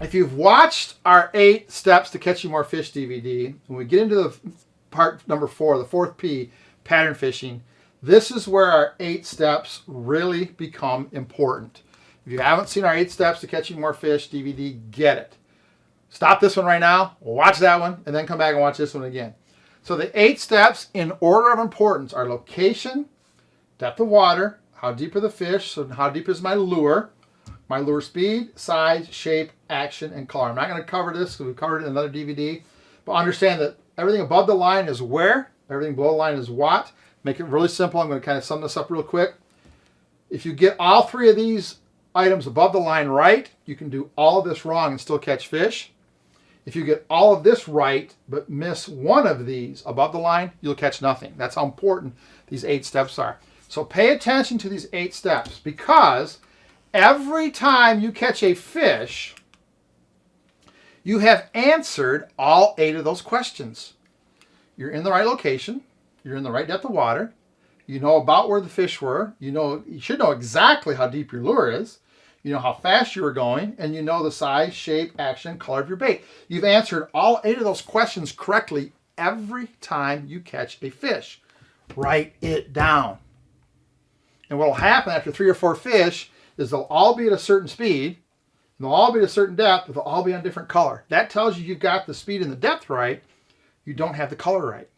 If you've watched our 8 Steps to Catching More Fish DVD, when we get into the part number 4, the 4th P, pattern fishing, this is where our 8 steps really become important. If you haven't seen our 8 Steps to Catching More Fish DVD, get it. Stop this one right now, watch that one, and then come back and watch this one again. So the 8 steps in order of importance are location, depth of water, how deep are the fish, so how deep is my lure speed, size, shape, action, and color. I'm not going to cover this because we've covered it in another DVD, but understand that everything above the line is where, everything below the line is what. Make it really simple. I'm going to kind of sum this up real quick. If you get all 3 of these items above the line right, you can do all of this wrong and still catch fish. If you get all of this right, but miss one of these above the line, you'll catch nothing. That's how important these 8 steps are. So pay attention to these 8 steps, because every time you catch a fish, you have answered all 8 of those questions. You're in the right location. You're in the right depth of water. You know about where the fish were. You should know exactly how deep your lure is. You know how fast you were going, and you know the size, shape, action, color of your bait. You've answered all 8 of those questions correctly every time you catch a fish. Write it down. And what will happen after 3 or 4 fish is they'll all be at a certain speed, and they'll all be at a certain depth, but they'll all be on different color. That tells you you've got the speed and the depth right. You don't have the color right.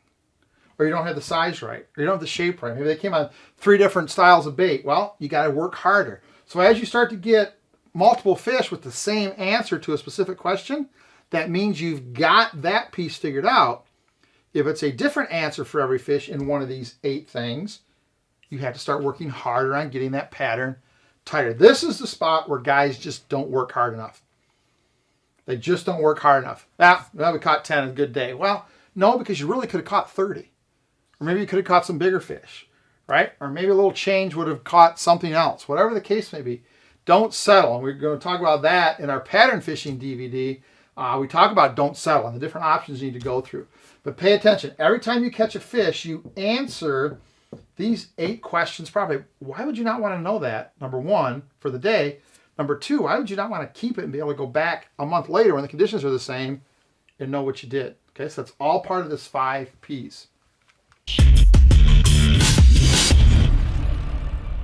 Or you don't have the size right, or you don't have the shape right. Maybe they came on 3 different styles of bait. Well, you got to work harder. So as you start to get multiple fish with the same answer to a specific question, that means you've got that piece figured out. If it's a different answer for every fish in one of these 8 things, you have to start working harder on getting that pattern tighter. This is the spot where guys just don't work hard enough. They just don't work hard enough. Well, we caught 10 on a good day. Well, no, because you really could have caught 30. Or maybe you could have caught some bigger fish, right? Or maybe a little change would have caught something else. Whatever the case may be, don't settle. And we're going to talk about that in our pattern fishing DVD. We talk about don't settle and the different options you need to go through. But pay attention. Every time you catch a fish, you answer these 8 questions probably. Why would you not want to know that? Number 1, for the day. Number 2, why would you not want to keep it and be able to go back a month later when the conditions are the same and know what you did? Okay, so that's all part of this 5 Ps.